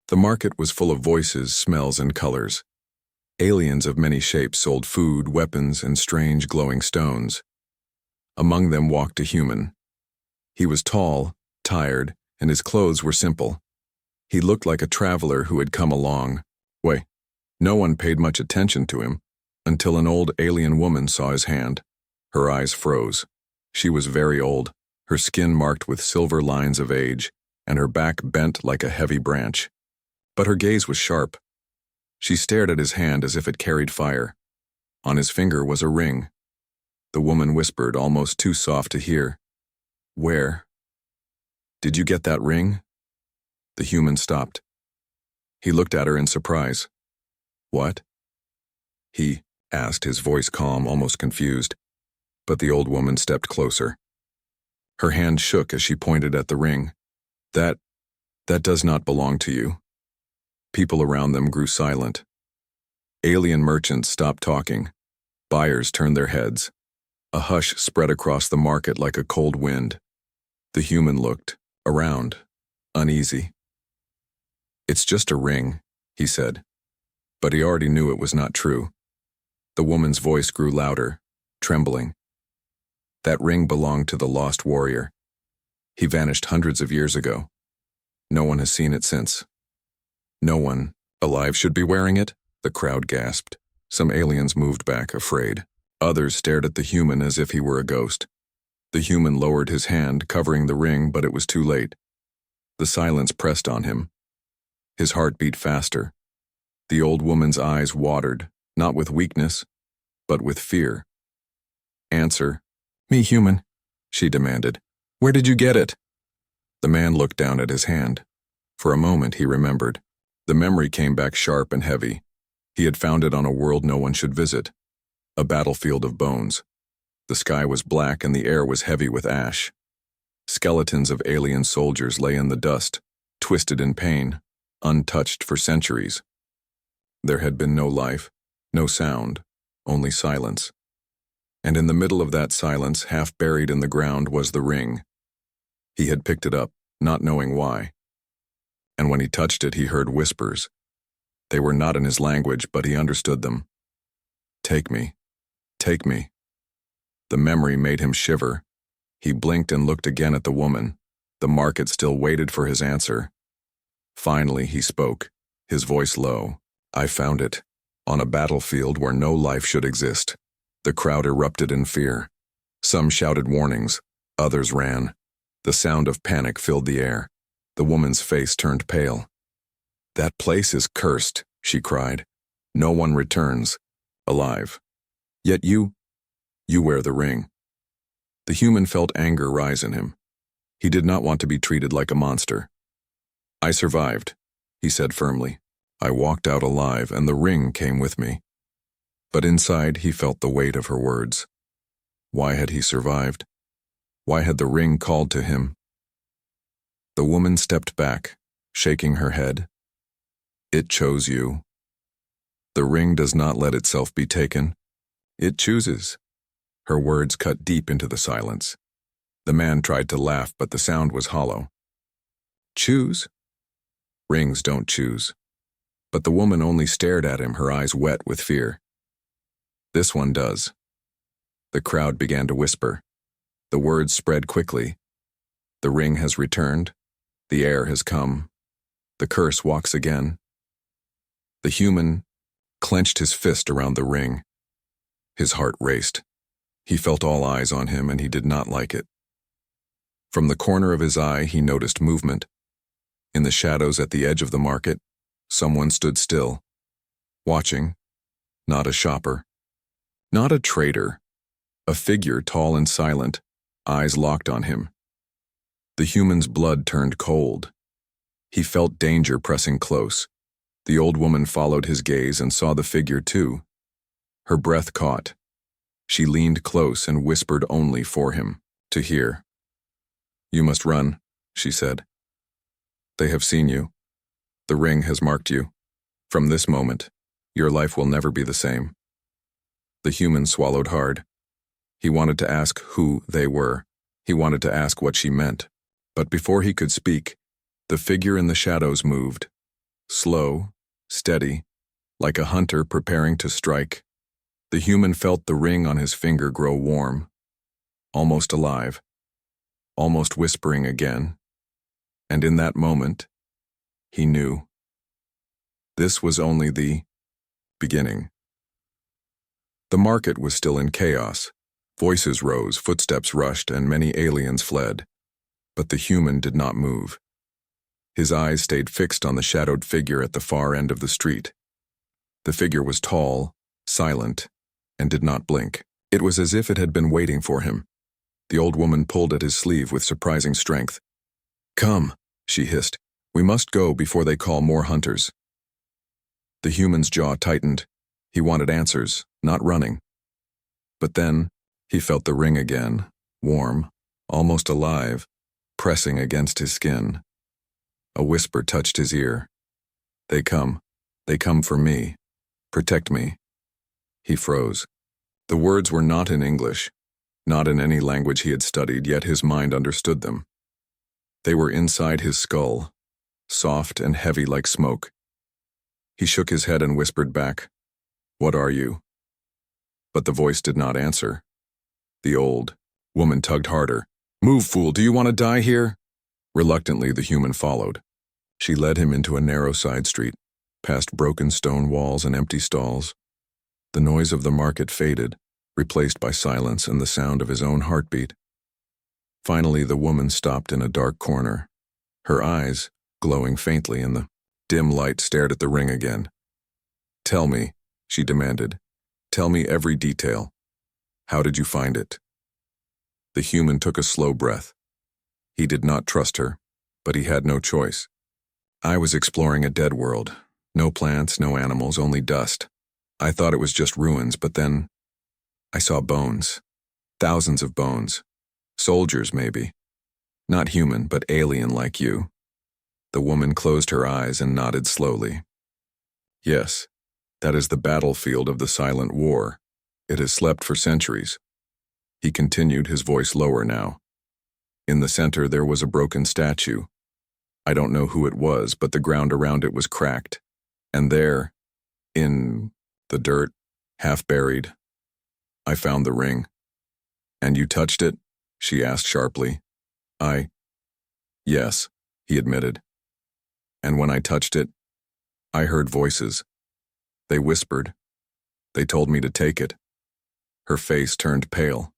The market was full of voices, smells, and colors. Aliens of many shapes sold food, weapons, and strange glowing stones. Among them walked a human. He was tall, tired, and his clothes were simple. He looked like a traveler who had come a long way. No one paid much attention to him until an old alien woman saw his hand. Her eyes froze. She was very old, her skin marked with silver lines of age, and her back bent like a heavy branch. But her gaze was sharp. She stared at his hand as if it carried fire. On his finger was a ring. The woman whispered, almost too soft to hear, "Where? Did you get that ring?" The human stopped. He looked at her in surprise. "What?" he asked, his voice calm, almost confused. But the old woman stepped closer. Her hand shook as she pointed at the ring. That does not belong to you." People around them grew silent. Alien merchants stopped talking. Buyers turned their heads. A hush spread across the market like a cold wind. The human looked around, uneasy. "It's just a ring," he said. But he already knew it was not true. The woman's voice grew louder, trembling. "That ring belonged to the lost warrior. He vanished hundreds of years ago. No one has seen it since." "No one alive should be wearing it?" the crowd gasped. Some aliens moved back, afraid. Others stared at the human as if he were a ghost. The human lowered his hand, covering the ring, but it was too late. The silence pressed on him. His heart beat faster. The old woman's eyes watered, not with weakness, but with fear. "Answer me, human," she demanded. "Where did you get it?" The man looked down at his hand. For a moment he remembered. The memory came back sharp and heavy. He had found it on a world no one should visit. A battlefield of bones. The sky was black and the air was heavy with ash. Skeletons of alien soldiers lay in the dust, twisted in pain, untouched for centuries. There had been no life, no sound, only silence. And in the middle of that silence, half buried in the ground, was the ring. He had picked it up, not knowing why. And when he touched it, he heard whispers. They were not in his language, but he understood them. "Take me. Take me." The memory made him shiver. He blinked and looked again at the woman. The market still waited for his answer. Finally, he spoke, his voice low. "I found it, on a battlefield where no life should exist." The crowd erupted in fear. Some shouted warnings, others ran. The sound of panic filled the air. The woman's face turned pale. "That place is cursed," she cried. "No one returns, alive. Yet you wear the ring." The human felt anger rise in him. He did not want to be treated like a monster. "I survived," he said firmly. "I walked out alive, and the ring came with me." But inside he felt the weight of her words. Why had he survived? Why had the ring called to him? The woman stepped back, shaking her head. "It chose you. The ring does not let itself be taken. It chooses." Her words cut deep into the silence. The man tried to laugh, but the sound was hollow. "Choose? Rings don't choose." But the woman only stared at him, her eyes wet with fear. "This one does." The crowd began to whisper. The words spread quickly. "The ring has returned. The heir has come. The curse walks again." The human clenched his fist around the ring. His heart raced. He felt all eyes on him, and he did not like it. From the corner of his eye, he noticed movement. In the shadows at the edge of the market, someone stood still, watching. Not a shopper. Not a trader. A figure tall and silent, eyes locked on him. The human's blood turned cold. He felt danger pressing close. The old woman followed his gaze and saw the figure too. Her breath caught. She leaned close and whispered only for him to hear. "You must run," she said. "They have seen you. The ring has marked you. From this moment, your life will never be the same." The human swallowed hard. He wanted to ask who they were. He wanted to ask what she meant. But before he could speak, the figure in the shadows moved. slow, steady, like a hunter preparing to strike. The human felt the ring on his finger grow warm, almost alive, almost whispering again. And in that moment, he knew. This was only the beginning. The market was still in chaos. Voices rose, footsteps rushed, and many aliens fled. But the human did not move. His eyes stayed fixed on the shadowed figure at the far end of the street. The figure was tall, silent, and did not blink. It was as if it had been waiting for him. The old woman pulled at his sleeve with surprising strength. "Come," she hissed. "We must go before they call more hunters." The human's jaw tightened. He wanted answers, not running. But then, he felt the ring again, warm, almost alive, pressing against his skin. A whisper touched his ear. They come for me. Protect me." He froze. The words were not in English, not in any language he had studied, yet his mind understood them. They were inside his skull, soft and heavy like smoke. He shook his head and whispered back, "What are you?" But the voice did not answer. The old woman tugged harder. "Move, fool, do you want to die here?" Reluctantly, the human followed. She led him into a narrow side street, past broken stone walls and empty stalls. The noise of the market faded, replaced by silence and the sound of his own heartbeat. Finally, the woman stopped in a dark corner. Her eyes, glowing faintly in the dim light, stared at the ring again. "Tell me," she demanded. "Tell me every detail. How did you find it?" The human took a slow breath. He did not trust her, but he had no choice. "I was exploring a dead world. No plants, no animals, only dust. I thought it was just ruins, but then I saw bones. Thousands of bones. Soldiers, maybe. Not human, but alien like you." The woman closed her eyes and nodded slowly. "Yes, that is the battlefield of the silent war. It has slept for centuries." He continued, his voice lower now. "In the center there was a broken statue. I don't know who it was, but the ground around it was cracked. And there, in the dirt, half buried, I found the ring." "And you touched it?" she asked sharply. Yes," he admitted. "And when I touched it, I heard voices. They whispered. They told me to take it." Her face turned pale.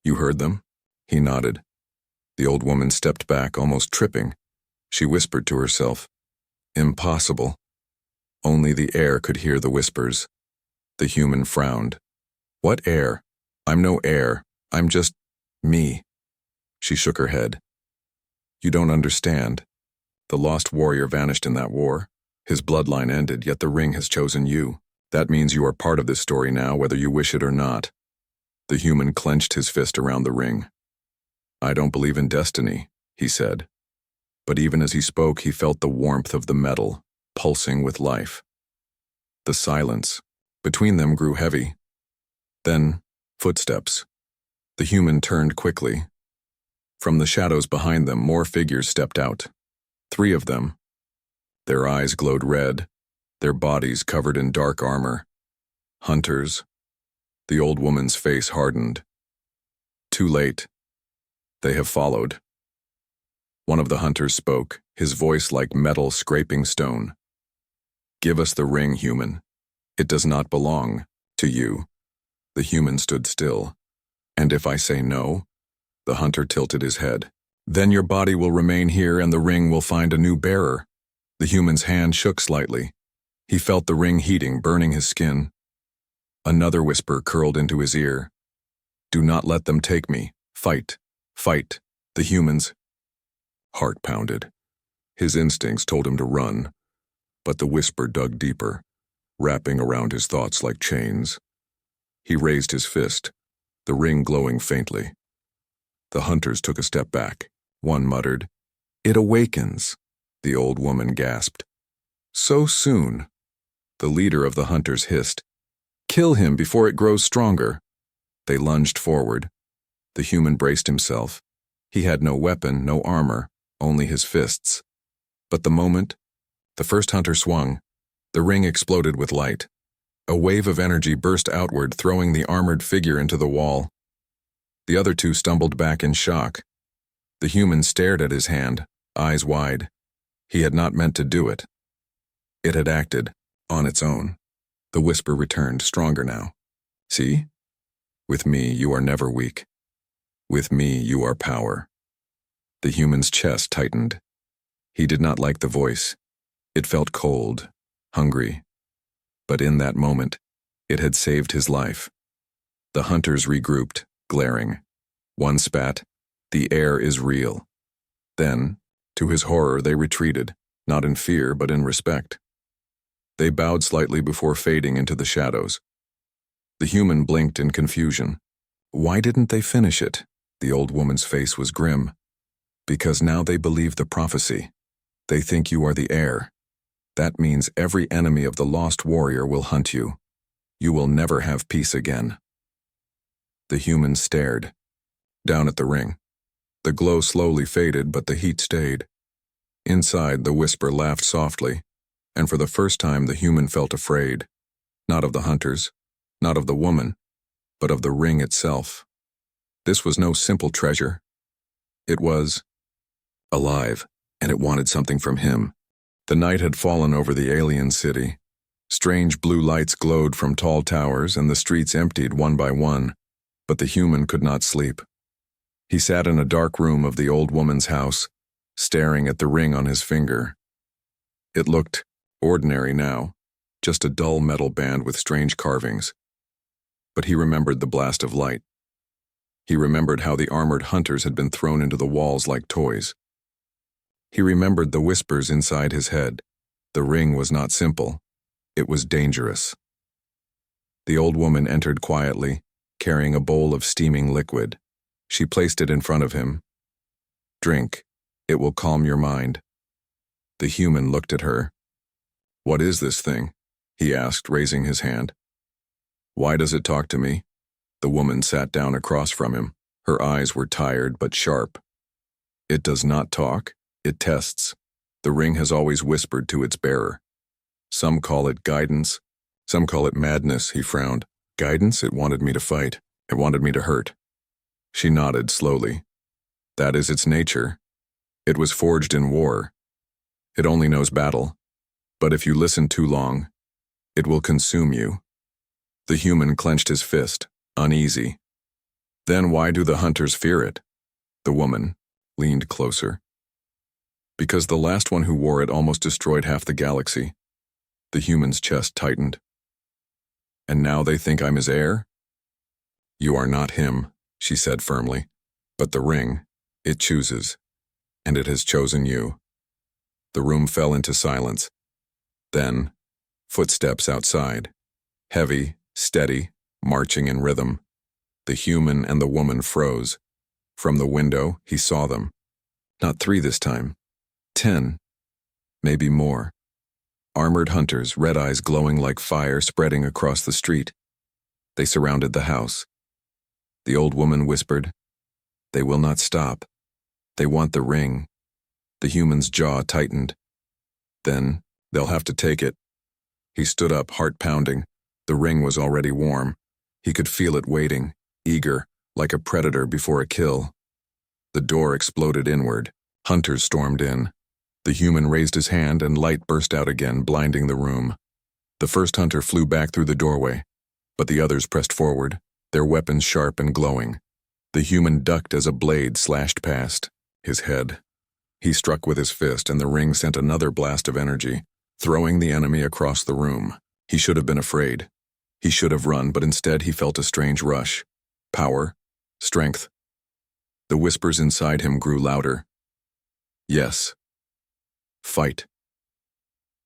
"You heard them?" He nodded. The old woman stepped back, almost tripping. She whispered to herself, "Impossible." Only the air could hear the whispers. The human frowned. "What air? I'm no air. I'm just me." She shook her head. "You don't understand. The lost warrior vanished in that war. His bloodline ended, yet the ring has chosen you. That means you are part of this story now, whether you wish it or not." The human clenched his fist around the ring. "I don't believe in destiny," he said. But even as he spoke, he felt the warmth of the metal, pulsing with life. The silence between them grew heavy. Then, footsteps. The human turned quickly. From the shadows behind them, more figures stepped out. 3 of them. Their eyes glowed red, their bodies covered in dark armor. Hunters. The old woman's face hardened. "Too late. They have followed." One of the hunters spoke, his voice like metal scraping stone. "Give us the ring, human. It does not belong to you." The human stood still. "And if I say no?" The hunter tilted his head. "Then your body will remain here and the ring will find a new bearer." The human's hand shook slightly. He felt the ring heating, burning his skin. Another whisper curled into his ear. "Do not let them take me. Fight. Fight." The human's heart pounded. His instincts told him to run, but the whisper dug deeper, wrapping around his thoughts like chains. He raised his fist, the ring glowing faintly. The hunters took a step back. One muttered, "It awakens." The old woman gasped. "So soon?" The leader of the hunters hissed, "Kill him before it grows stronger." They lunged forward. The human braced himself. He had no weapon, no armor, only his fists. But the moment The first hunter swung. The ring exploded with light. A wave of energy burst outward, throwing the armored figure into the wall. The other two stumbled back in shock. The human stared at his hand, eyes wide. He had not meant to do it. It had acted, on its own. The whisper returned, stronger now. See? With me, you are never weak. With me, you are power. The human's chest tightened. He did not like the voice. It felt cold, hungry. But in that moment, it had saved his life. The hunters regrouped, glaring. One spat, "The air is real." Then, to his horror, they retreated, not in fear but in respect. They bowed slightly before fading into the shadows. The human blinked in confusion. Why didn't they finish it? The old woman's face was grim. Because now they believe the prophecy. They think you are the heir. That means every enemy of the lost warrior will hunt you. You will never have peace again. The human stared. Down at the ring. The glow slowly faded, but the heat stayed. Inside, the whisper laughed softly, and for the first time the human felt afraid. Not of the hunters, not of the woman, but of the ring itself. This was no simple treasure. It was alive, and it wanted something from him. The night had fallen over the alien city. Strange blue lights glowed from tall towers, and the streets emptied one by one, but the human could not sleep. He sat in a dark room of the old woman's house, staring at the ring on his finger. It looked ordinary now, just a dull metal band with strange carvings. But he remembered the blast of light. He remembered how the armored hunters had been thrown into the walls like toys. He remembered the whispers inside his head. The ring was not simple. It was dangerous. The old woman entered quietly, carrying a bowl of steaming liquid. She placed it in front of him. "Drink. It will calm your mind." The human looked at her. "What is this thing?" he asked, raising his hand. "Why does it talk to me?" The woman sat down across from him. Her eyes were tired but sharp. "It does not talk. It tests. The ring has always whispered to its bearer. Some call it guidance. Some call it madness," he frowned. "Guidance? It wanted me to fight. It wanted me to hurt." She nodded slowly. "That is its nature. It was forged in war. It only knows battle. But if you listen too long, it will consume you." The human clenched his fist, uneasy. "Then why do the hunters fear it?" The woman leaned closer. "Because the last one who wore it almost destroyed half the galaxy." The human's chest tightened. "And now they think I'm his heir?" "You are not him," she said firmly. "But the ring, it chooses. And it has chosen you." The room fell into silence. Then, footsteps outside. Heavy, steady, marching in rhythm. The human and the woman froze. From the window, he saw them. Not 3 this time. 10. Maybe more. Armored hunters, red eyes glowing like fire spreading across the street. They surrounded the house. The old woman whispered, "They will not stop. They want the ring." The human's jaw tightened. "Then, they'll have to take it." He stood up, heart pounding. The ring was already warm. He could feel it waiting, eager, like a predator before a kill. The door exploded inward. Hunters stormed in. The human raised his hand and light burst out again, blinding the room. The first hunter flew back through the doorway, but the others pressed forward, their weapons sharp and glowing. The human ducked as a blade slashed past his head. He struck with his fist, and the ring sent another blast of energy, throwing the enemy across the room. He should have been afraid. He should have run, but instead he felt a strange rush. Power, strength. The whispers inside him grew louder. "Yes. Fight.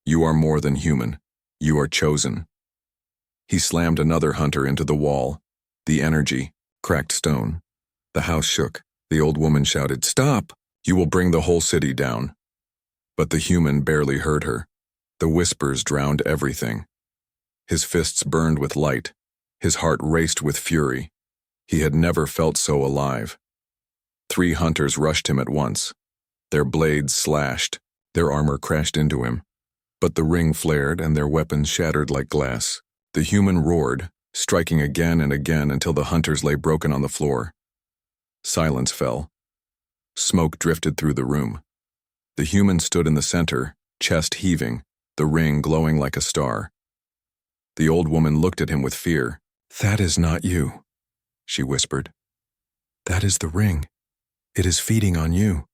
You are more than human. You are chosen." He slammed another hunter into the wall. The energy cracked stone. The house shook. The old woman shouted, "Stop! You will bring the whole city down." But the human barely heard her. The whispers drowned everything. His fists burned with light. His heart raced with fury. He had never felt so alive. 3 hunters rushed him at once. Their blades slashed. Their armor crashed into him. But the ring flared and their weapons shattered like glass. The human roared, striking again and again until the hunters lay broken on the floor. Silence fell. Smoke drifted through the room. The human stood in the center, chest heaving, the ring glowing like a star. The old woman looked at him with fear. "That is not you," she whispered. "That is the ring. It is feeding on you."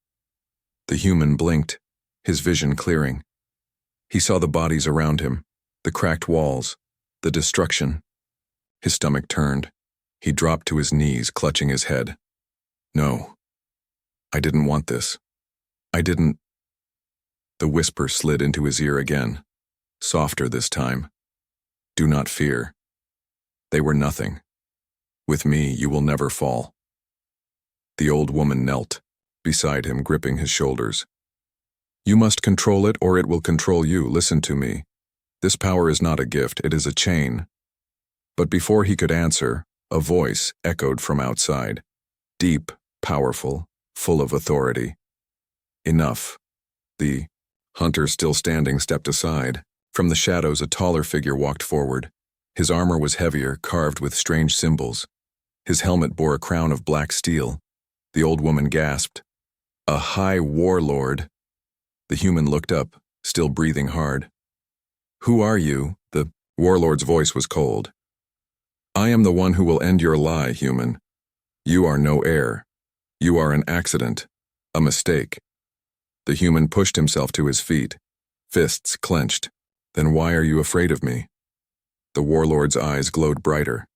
The human blinked, his vision clearing. He saw the bodies around him, the cracked walls, the destruction. His stomach turned. He dropped to his knees, clutching his head. "No, I didn't want this. I didn't." The whisper slid into his ear again, softer this time. "Do not fear. They were nothing. With me, you will never fall." The old woman knelt beside him, gripping his shoulders. "You must control it or it will control you. Listen to me. This power is not a gift, it is a chain." But before he could answer, a voice echoed from outside, deep, powerful, full of authority. "Enough." The hunter, still standing, stepped aside. From the shadows, a taller figure walked forward. His armor was heavier, carved with strange symbols. His helmet bore a crown of black steel. The old woman gasped. "A high warlord." The human looked up, still breathing hard. "Who are you?" The warlord's voice was cold. "I am the one who will end your lie, human. You are no heir. You are an accident, a mistake." The human pushed himself to his feet, fists clenched. "Then why are you afraid of me?" The warlord's eyes glowed brighter.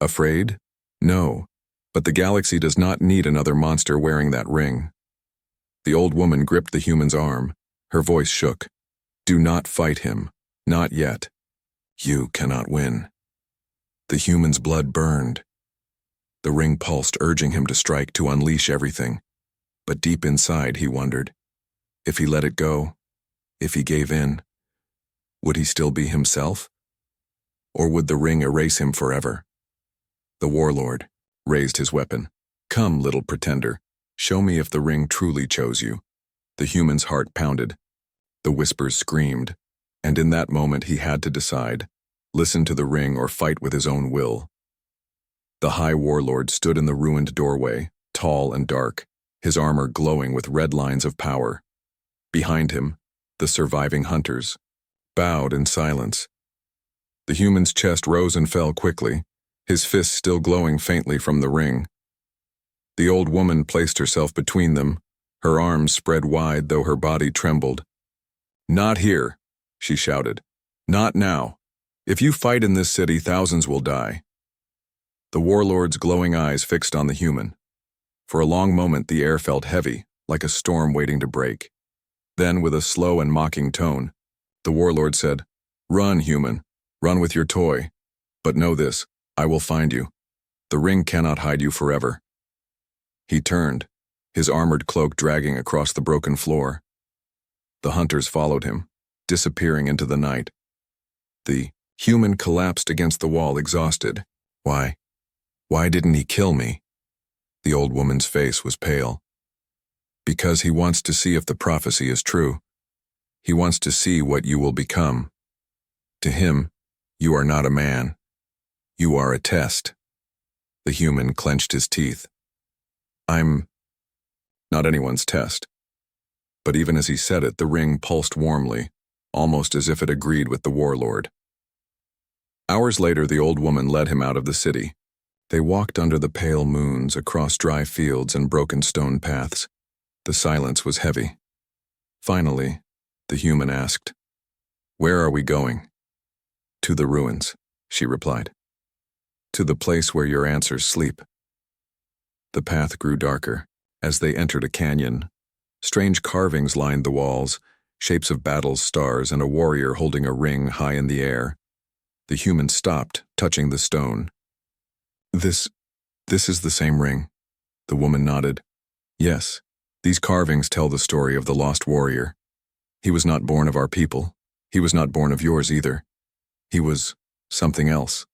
"Afraid? No, but the galaxy does not need another monster wearing that ring." The old woman gripped the human's arm. Her voice shook. "Do not fight him. Not yet. You cannot win." The human's blood burned. The ring pulsed, urging him to strike, to unleash everything. But deep inside, he wondered, if he let it go, if he gave in, would he still be himself? Or would the ring erase him forever? The warlord raised his weapon. "Come, little pretender, show me if the ring truly chose you." The human's heart pounded. The whispers screamed. And in that moment he had to decide, listen to the ring or fight with his own will. The high warlord stood in the ruined doorway, tall and dark, his armor glowing with red lines of power. Behind him, the surviving hunters bowed in silence. The human's chest rose and fell quickly, his fists still glowing faintly from the ring. The old woman placed herself between them, her arms spread wide though her body trembled. "Not here," she shouted. "Not now. If you fight in this city, thousands will die." The warlord's glowing eyes fixed on the human. For a long moment the air felt heavy, like a storm waiting to break. Then, with a slow and mocking tone, the warlord said, "Run, human. Run with your toy. But know this, I will find you. The ring cannot hide you forever." He turned, his armored cloak dragging across the broken floor. The hunters followed him, disappearing into the night. The human collapsed against the wall, exhausted. Why didn't he kill me?" The old woman's face was pale. "Because he wants to see if the prophecy is true. He wants to see what you will become. To him, you are not a man. You are a test." The human clenched his teeth. "I'm not anyone's test." But even as he said it, the ring pulsed warmly, almost as if it agreed with the warlord. Hours later, the old woman led him out of the city. They walked under the pale moons, across dry fields and broken stone paths. The silence was heavy. Finally, the human asked, "Where are we going?" "To the ruins," she replied. "To the place where your answers sleep." The path grew darker. As they entered a canyon, strange carvings lined the walls, shapes of battles, stars, and a warrior holding a ring high in the air. The human stopped, touching the stone. This is the same ring." The woman nodded. "Yes, these carvings tell the story of the lost warrior. He was not born of our people. He was not born of yours either. He was something else,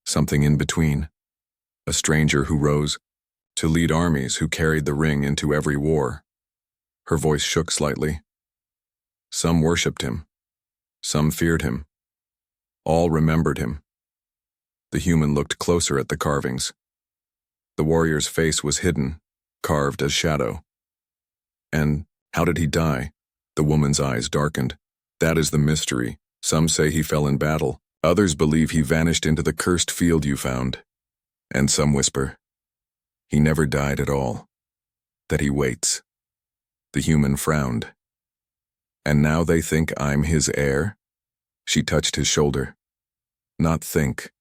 something in between. A stranger who rose to lead armies, who carried the ring into every war." Her voice shook slightly. "Some worshipped him. Some feared him. All remembered him. The human looked closer at the carvings. The warrior's face was hidden, carved as shadow. And how did he die? The woman's eyes darkened. That is the mystery. Some say he fell in battle. Others believe he vanished into the cursed field you found. And some whisper, he never died at all. That he waits. The human frowned. And now they think I'm his heir? She touched his shoulder. Not think.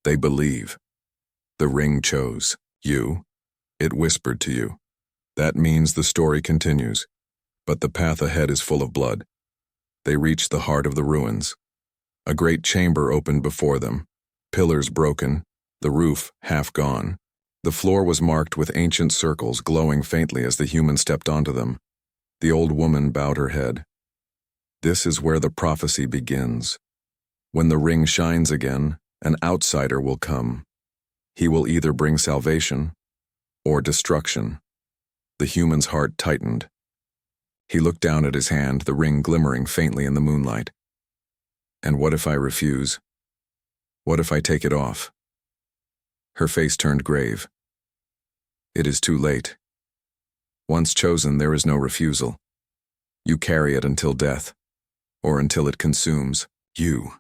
They believe. The ring chose you. It whispered to you. That means the story continues. But the path ahead is full of blood. They reached the heart of the ruins. A great chamber opened before them. Pillars broken, the roof half gone. The floor was marked with ancient circles glowing faintly as the human stepped onto them. The old woman bowed her head. This is where the prophecy begins. When the ring shines again, an outsider will come. He will either bring salvation or destruction. The human's heart tightened. He looked down at his hand, the ring glimmering faintly in the moonlight. And what if I refuse? What if I take it off? Her face turned grave. It is too late. Once chosen, there is no refusal. You carry it until death, or until it consumes you.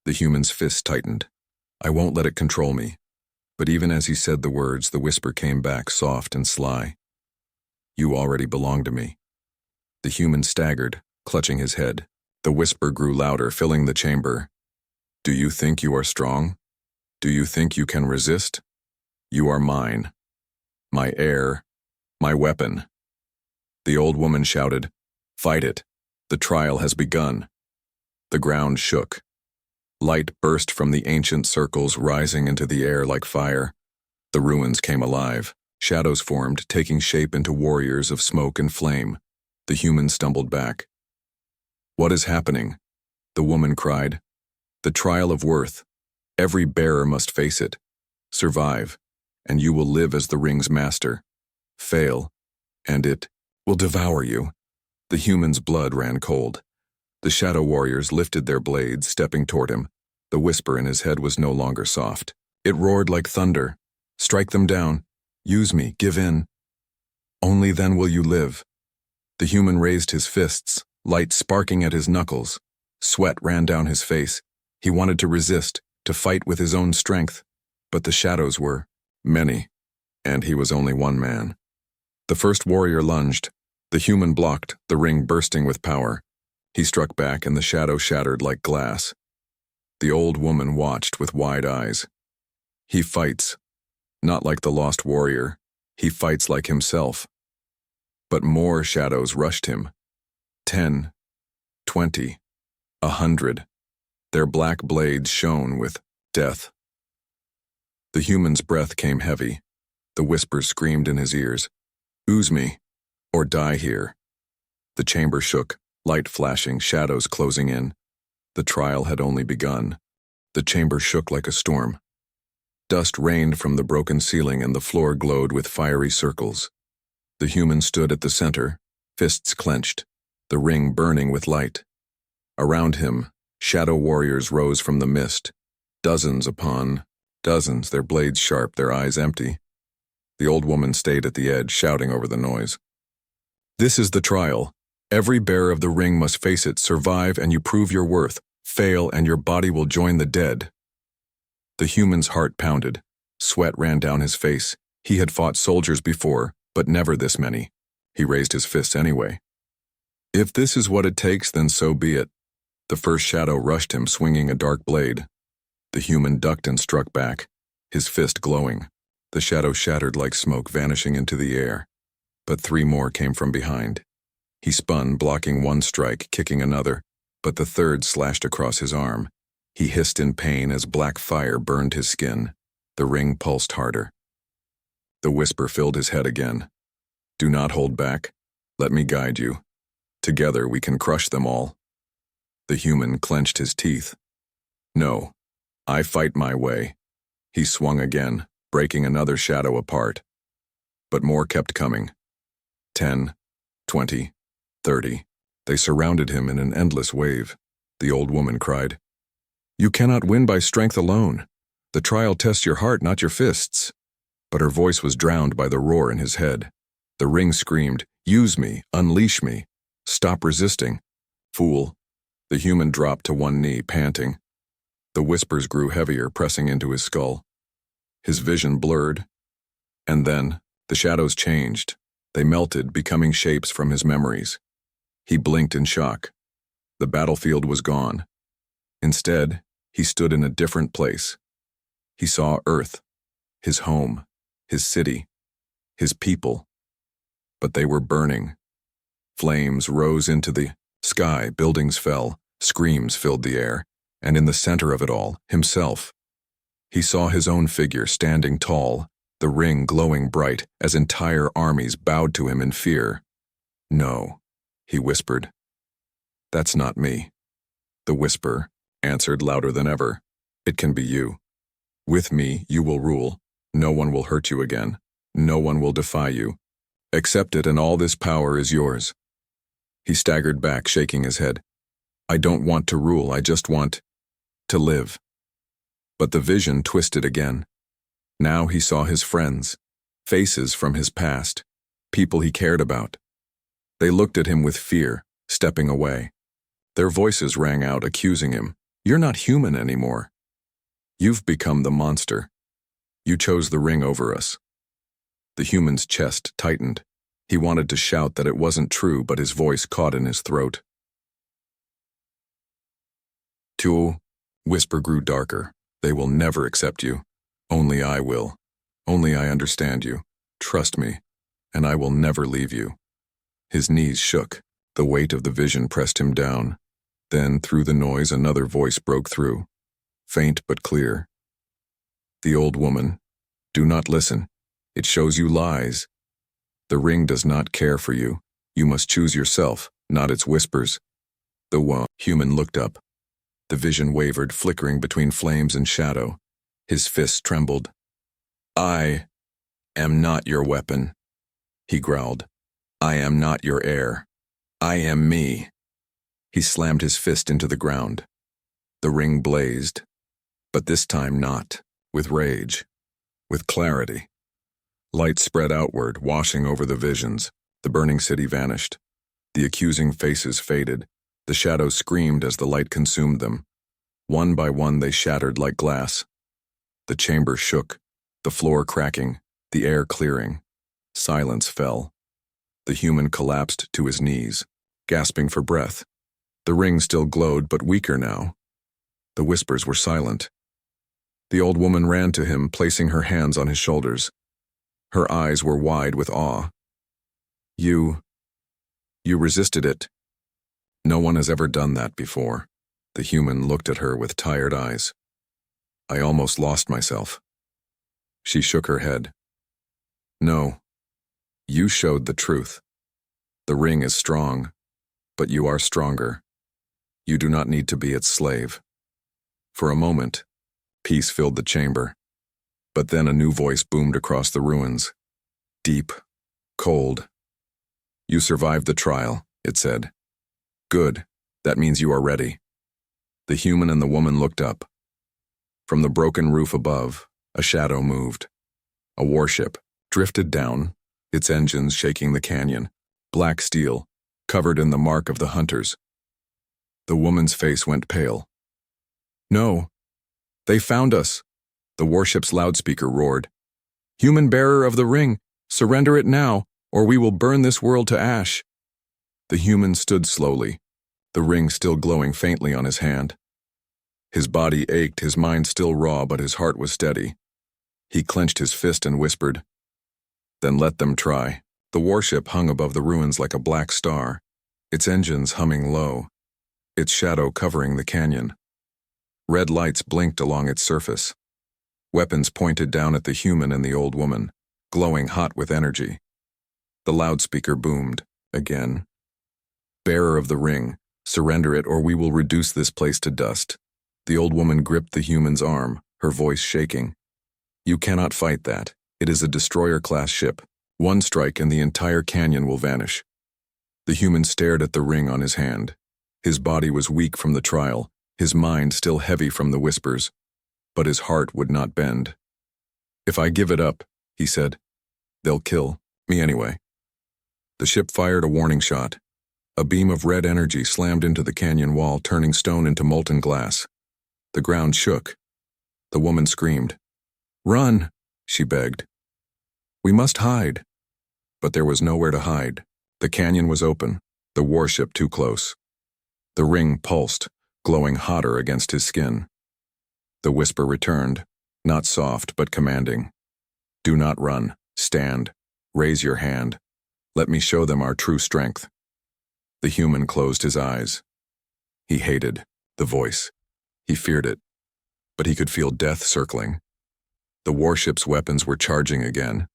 The human's fist tightened. I won't let it control me. But even as he said the words, the whisper came back soft and sly. You already belong to me. The human staggered, clutching his head. The whisper grew louder, filling the chamber. Do you think you are strong? Do you think you can resist? You are mine. My heir. My weapon. The old woman shouted, Fight it. The trial has begun. The ground shook. Light burst from the ancient circles, rising into the air like fire. The ruins came alive. Shadows formed, taking shape into warriors of smoke and flame. The human stumbled back. What is happening? The woman cried. The trial of worth. Every bearer must face it. Survive, and you will live as the ring's master. Fail, and it will devour you. The human's blood ran cold. The shadow warriors lifted their blades, stepping toward him. The whisper in his head was no longer soft. It roared like thunder. Strike them down. Use me. Give in. Only then will you live. The human raised his fists, light sparking at his knuckles. Sweat ran down his face. He wanted to resist, to fight with his own strength. But the shadows were many, and he was only one man. The first warrior lunged. The human blocked, the ring bursting with power. He struck back, and the shadow shattered like glass. The old woman watched with wide eyes. He fights. Not like the lost warrior. He fights like himself. But more shadows rushed him. 10, 20, 100. Their black blades shone with death. The human's breath came heavy. The whispers screamed in his ears. Ooze me, or die here. The chamber shook, light flashing, shadows closing in. The trial had only begun. The chamber shook like a storm. Dust rained from the broken ceiling and the floor glowed with fiery circles. The human stood at the center, fists clenched, the ring burning with light. Around him, shadow warriors rose from the mist, dozens upon dozens, their blades sharp, their eyes empty. The old woman stayed at the edge, shouting over the noise. This is the trial. Every bearer of the ring must face it. Survive and you prove your worth. Fail and your body will join the dead. The human's heart pounded. Sweat ran down his face. He had fought soldiers before, but never this many. He raised his fists anyway. If this is what it takes, then so be it. The first shadow rushed him, swinging a dark blade. The human ducked and struck back, his fist glowing. The shadow shattered like smoke, vanishing into the air. But 3 more came from behind. He spun, blocking one strike, kicking another, but the third slashed across his arm. He hissed in pain as black fire burned his skin. The ring pulsed harder. The whisper filled his head again. Do not hold back. Let me guide you. Together we can crush them all. The human clenched his teeth. No, I fight my way. He swung again, breaking another shadow apart. But more kept coming. 10, 20, 30. They surrounded him in an endless wave. the old woman cried. "You cannot win by strength alone. The trial tests your heart, not your fists." But her voice was drowned by the roar in his head. The ring screamed, "Use me, unleash me. Stop resisting. Fool." The human dropped to one knee, panting. The whispers grew heavier, pressing into his skull. His vision blurred. And then, the shadows changed. They melted, becoming shapes from his memories. He blinked in shock. The battlefield was gone. Instead, he stood in a different place. He saw Earth, his home, his city, his people. But they were burning. Flames rose into the sky, buildings fell, screams filled the air, and in the center of it all, himself. He saw his own figure standing tall, the ring glowing bright as entire armies bowed to him in fear. "No," he whispered. "That's not me." The whisper answered louder than ever. "It can be you. With me, you will rule. No one will hurt you again. No one will defy you. Accept it, and all this power is yours." He staggered back, shaking his head. "I don't want to rule, I just want to live." But the vision twisted again. Now he saw his friends, faces from his past, people he cared about. They looked at him with fear, stepping away. Their voices rang out, accusing him. "You're not human anymore. You've become the monster. You chose the ring over us." The human's chest tightened. He wanted to shout that it wasn't true, but his voice caught in his throat. "Tuo," whisper grew darker. "They will never accept you. Only I will. Only I understand you. Trust me, and I will never leave you." His knees shook. The weight of the vision pressed him down. Then, through the noise, another voice broke through. Faint but clear. "The old woman, do not listen. It shows you lies. The ring does not care for you. You must choose yourself, not its whispers." The human looked up. The vision wavered, flickering between flames and shadow. His fists trembled. "I am not your weapon," he growled. "I am not your heir. I am me." He slammed his fist into the ground. The ring blazed, but this time not with rage, with clarity. Light spread outward, washing over the visions. The burning city vanished. The accusing faces faded. The shadows screamed as the light consumed them. One by one they shattered like glass. The chamber shook, the floor cracking, the air clearing. Silence fell. The human collapsed to his knees, gasping for breath. The ring still glowed, but weaker now. The whispers were silent. The old woman ran to him, placing her hands on his shoulders. Her eyes were wide with awe. You resisted it. No one has ever done that before." The human looked at her with tired eyes. "I almost lost myself." She shook her head. "No, you showed the truth. The ring is strong, but you are stronger. You do not need to be its slave." For a moment, peace filled the chamber. But then a new voice boomed across the ruins. Deep, cold. "You survived the trial," it said. "Good, that means you are ready." The human and the woman looked up. From the broken roof above, a shadow moved. A warship drifted down, its engines shaking the canyon, black steel, covered in the mark of the hunters. The woman's face went pale. "No, they found us," the warship's loudspeaker roared. "Human bearer of the ring, surrender it now, or we will burn this world to ash." The human stood slowly, the ring still glowing faintly on his hand. His body ached, his mind still raw, but his heart was steady. He clenched his fist and whispered, "Then let them try." The warship hung above the ruins like a black star, its engines humming low, its shadow covering the canyon. Red lights blinked along its surface. Weapons pointed down at the human and the old woman, glowing hot with energy. The loudspeaker boomed, again. "Bearer of the ring, surrender it or we will reduce this place to dust." The old woman gripped the human's arm, her voice shaking. "You cannot fight that. It is a destroyer-class ship. One strike and the entire canyon will vanish." The human stared at the ring on his hand. His body was weak from the trial, his mind still heavy from the whispers, but his heart would not bend. "If I give it up," he said, "they'll kill me anyway." The ship fired a warning shot. A beam of red energy slammed into the canyon wall, turning stone into molten glass. The ground shook. The woman screamed. "Run," she begged. "We must hide." But there was nowhere to hide. The canyon was open, the warship too close. The ring pulsed, glowing hotter against his skin. The whisper returned, not soft but commanding. "Do not run. Stand. Raise your hand. Let me show them our true strength." The human closed his eyes. He hated the voice. He feared it, but he could feel death circling. The warship's weapons were charging again.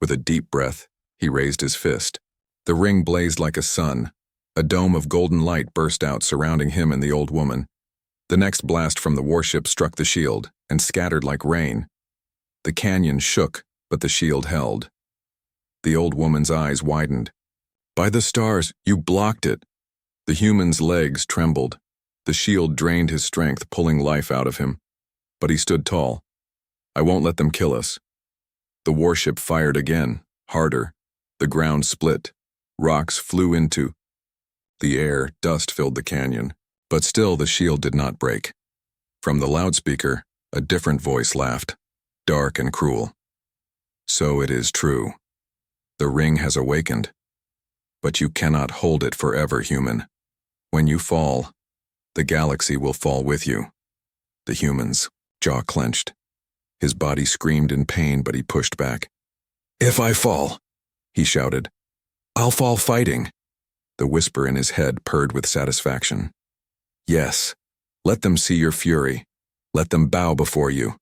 With a deep breath, he raised his fist. The ring blazed like a sun. A dome of golden light burst out, surrounding him and the old woman. The next blast from the warship struck the shield and scattered like rain. The canyon shook, but the shield held. The old woman's eyes widened. "By the stars, you blocked it!" The human's legs trembled. The shield drained his strength, pulling life out of him. But he stood tall. "I won't let them kill us." The warship fired again, harder. The ground split. Rocks flew into the air, dust filled the canyon. But still the shield did not break. From the loudspeaker, a different voice laughed, dark and cruel. "So it is true. The ring has awakened. But you cannot hold it forever, human. When you fall, the galaxy will fall with you." The human's jaw clenched. His body screamed in pain, but he pushed back. "If I fall," he shouted, "I'll fall fighting." The whisper in his head purred with satisfaction. "Yes, let them see your fury. Let them bow before you."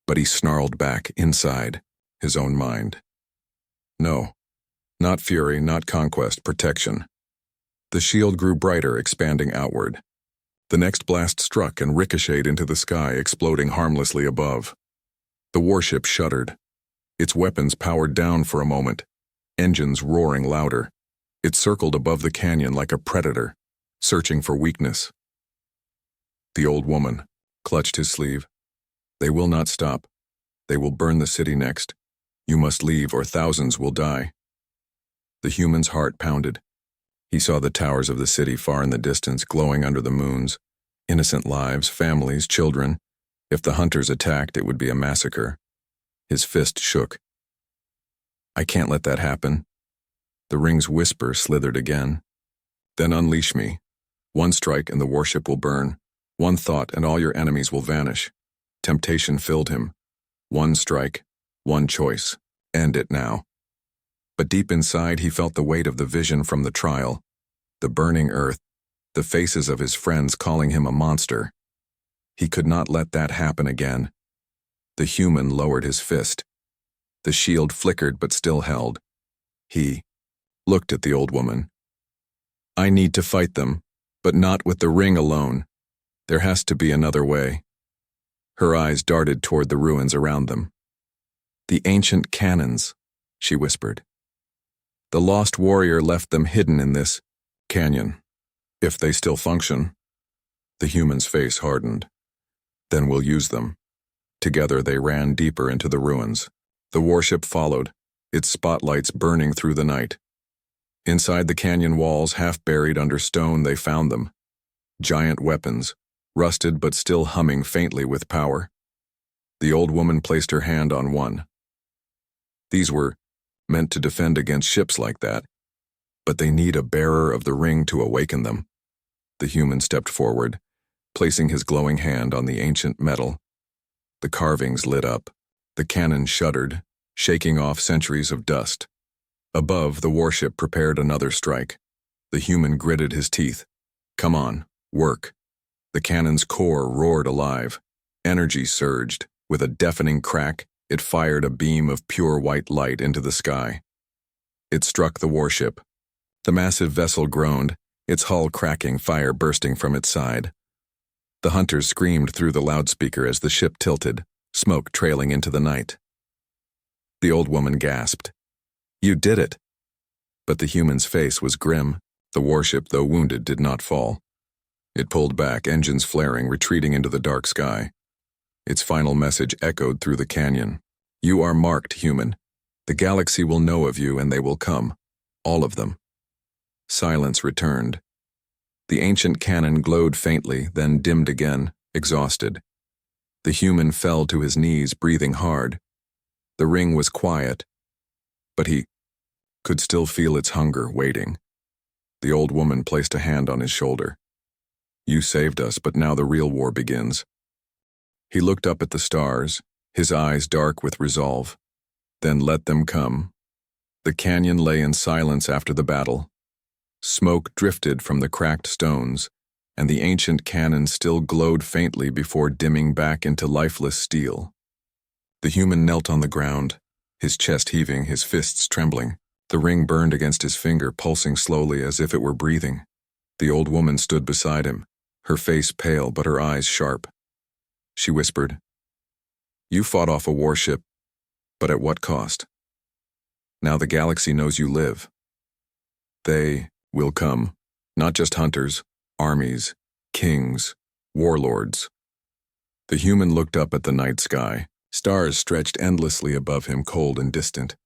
But he snarled back inside his own mind. "No, not fury, not conquest, protection." The shield grew brighter, expanding outward. The next blast struck and ricocheted into the sky, exploding harmlessly above. The warship shuddered. Its weapons powered down for a moment, engines roaring louder. It circled above the canyon like a predator, searching for weakness. The old woman clutched his sleeve. "They will not stop. They will burn the city next. You must leave or thousands will die." The human's heart pounded. He saw the towers of the city far in the distance, glowing under the moons. Innocent lives, families, children. If the hunters attacked, it would be a massacre. His fist shook. "I can't let that happen." The ring's whisper slithered again. "Then unleash me. One strike and the warship will burn. One thought and all your enemies will vanish." Temptation filled him. One strike, one choice. End it now. But deep inside he felt the weight of the vision from the trial. The burning earth, the faces of his friends calling him a monster. He could not let that happen again. The human lowered his fist. The shield flickered but still held. He looked at the old woman. "I need to fight them, but not with the ring alone. There has to be another way." Her eyes darted toward the ruins around them. "The ancient cannons," she whispered. "The lost warrior left them hidden in this canyon. If they still function." The human's face hardened. "Then we'll use them." Together they ran deeper into the ruins. The warship followed, its spotlights burning through the night. Inside the canyon walls, half buried under stone, they found them. Giant weapons, rusted but still humming faintly with power. The old woman placed her hand on one. "These were meant to defend against ships like that, but they need a bearer of the ring to awaken them." The human stepped forward, placing his glowing hand on the ancient metal. The carvings lit up. The cannon shuddered, shaking off centuries of dust. Above, the warship prepared another strike. The human gritted his teeth. "Come on, work." The cannon's core roared alive. Energy surged. With a deafening crack, it fired a beam of pure white light into the sky. It struck the warship. The massive vessel groaned, its hull cracking, fire bursting from its side. The hunters screamed through the loudspeaker as the ship tilted, smoke trailing into the night. The old woman gasped. "You did it!" But the human's face was grim. The warship, though wounded, did not fall. It pulled back, engines flaring, retreating into the dark sky. Its final message echoed through the canyon. You are marked, human. The galaxy will know of you, and they will come. All of them. Silence returned. The ancient cannon glowed faintly, then dimmed again, exhausted. The human fell to his knees, breathing hard. The ring was quiet, but he could still feel its hunger, waiting. The old woman placed a hand on his shoulder. You saved us, but now the real war begins. He looked up at the stars, his eyes dark with resolve. Then let them come. The canyon lay in silence after the battle. Smoke drifted from the cracked stones, and the ancient cannon still glowed faintly before dimming back into lifeless steel. The human knelt on the ground, his chest heaving, his fists trembling. The ring burned against his finger, pulsing slowly as if it were breathing. The old woman stood beside him, her face pale but her eyes sharp. She whispered, You fought off a warship, but at what cost? Now the galaxy knows you live. They will come, not just hunters, armies, kings, warlords. The human looked up at the night sky. Stars stretched endlessly above him, cold and distant.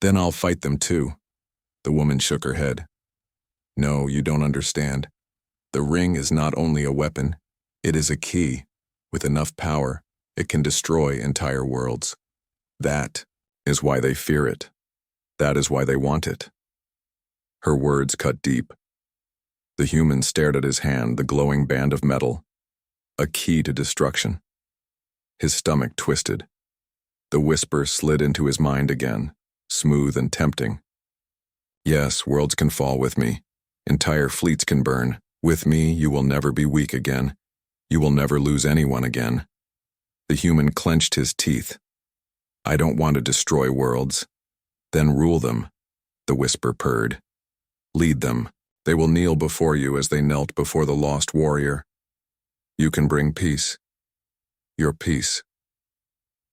Then I'll fight them too. The woman shook her head. No, you don't understand. The ring is not only a weapon, it is a key. With enough power, it can destroy entire worlds. That is why they fear it. That is why they want it. Her words cut deep. The human stared at his hand, the glowing band of metal. A key to destruction. His stomach twisted. The whisper slid into his mind again, smooth and tempting. Yes, worlds can fall with me. Entire fleets can burn. With me, you will never be weak again. You will never lose anyone again. The human clenched his teeth. I don't want to destroy worlds. Then rule them, the whisper purred. Lead them. They will kneel before you as they knelt before the lost warrior. You can bring peace. Your peace.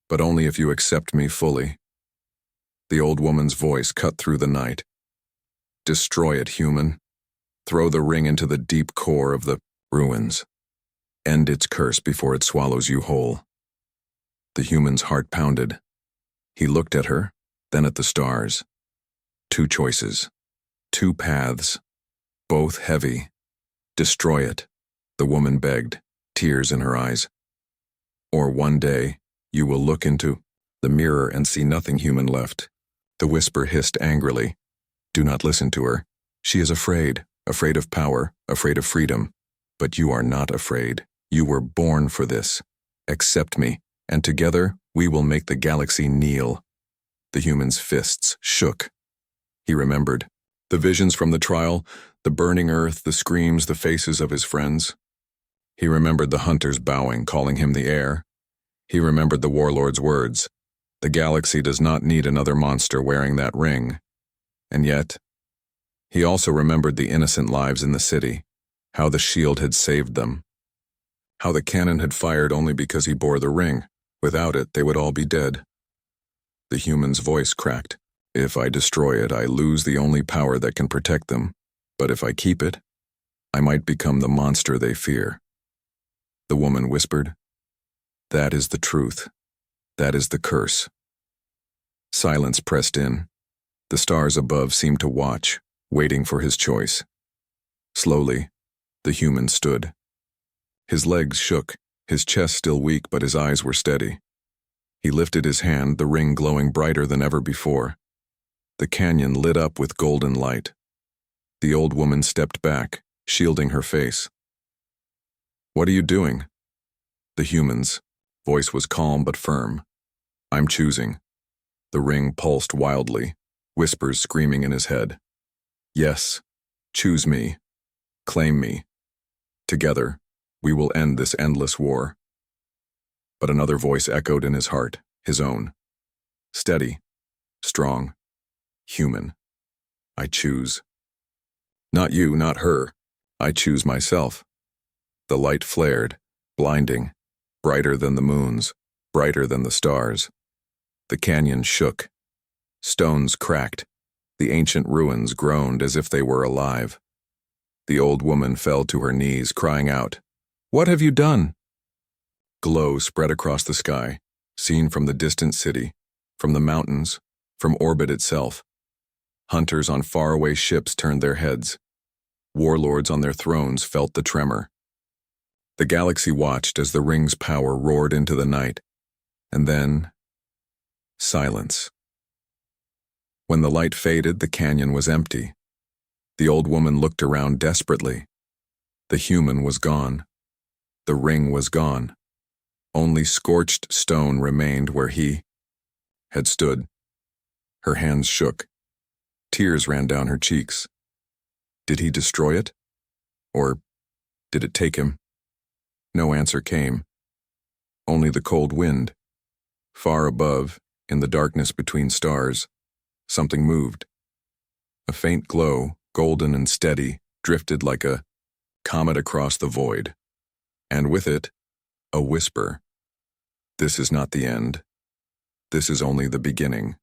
But only if you accept me fully. The old woman's voice cut through the night. Destroy it, human. Throw the ring into the deep core of the ruins. End its curse before it swallows you whole. The human's heart pounded. He looked at her, then at the stars. Two choices. Two paths. Both heavy. Destroy it, the woman begged, tears in her eyes. Or one day, you will look into the mirror and see nothing human left. The whisper hissed angrily. Do not listen to her. She is afraid of power, afraid of freedom. But you are not afraid. You were born for this. Accept me, and together we will make the galaxy kneel. The human's fists shook. He remembered. The visions from the trial, the burning earth, the screams, the faces of his friends. He remembered the hunters bowing, calling him the heir. He remembered the warlord's words. The galaxy does not need another monster wearing that ring. And yet, he also remembered the innocent lives in the city, how the shield had saved them, how the cannon had fired only because he bore the ring. Without it, they would all be dead. The human's voice cracked. If I destroy it, I lose the only power that can protect them. But if I keep it, I might become the monster they fear. The woman whispered, That is the truth. That is the curse. Silence pressed in. The stars above seemed to watch, waiting for his choice. Slowly, the human stood. His legs shook, his chest still weak, but his eyes were steady. He lifted his hand, the ring glowing brighter than ever before. The canyon lit up with golden light. The old woman stepped back, shielding her face. What are you doing? The human's voice was calm but firm. I'm choosing. The ring pulsed wildly, whispers screaming in his head. Yes, choose me. Claim me. Together, we will end this endless war. But another voice echoed in his heart, his own. Steady, strong, human. I choose. Not you, not her. I choose myself. The light flared, blinding, brighter than the moons, brighter than the stars. The canyon shook. Stones cracked. The ancient ruins groaned as if they were alive. The old woman fell to her knees, crying out, "What have you done?" Glow spread across the sky, seen from the distant city, from the mountains, from orbit itself. Hunters on faraway ships turned their heads. Warlords on their thrones felt the tremor. The galaxy watched as the ring's power roared into the night, and then silence. When the light faded, the canyon was empty. The old woman looked around desperately. The human was gone. The ring was gone. Only scorched stone remained where he had stood. Her hands shook. Tears ran down her cheeks. Did he destroy it? Or did it take him? No answer came. Only the cold wind. Far above, in the darkness between stars, something moved. A faint glow, golden and steady, drifted like a comet across the void. And with it, a whisper. This is not the end. This is only the beginning.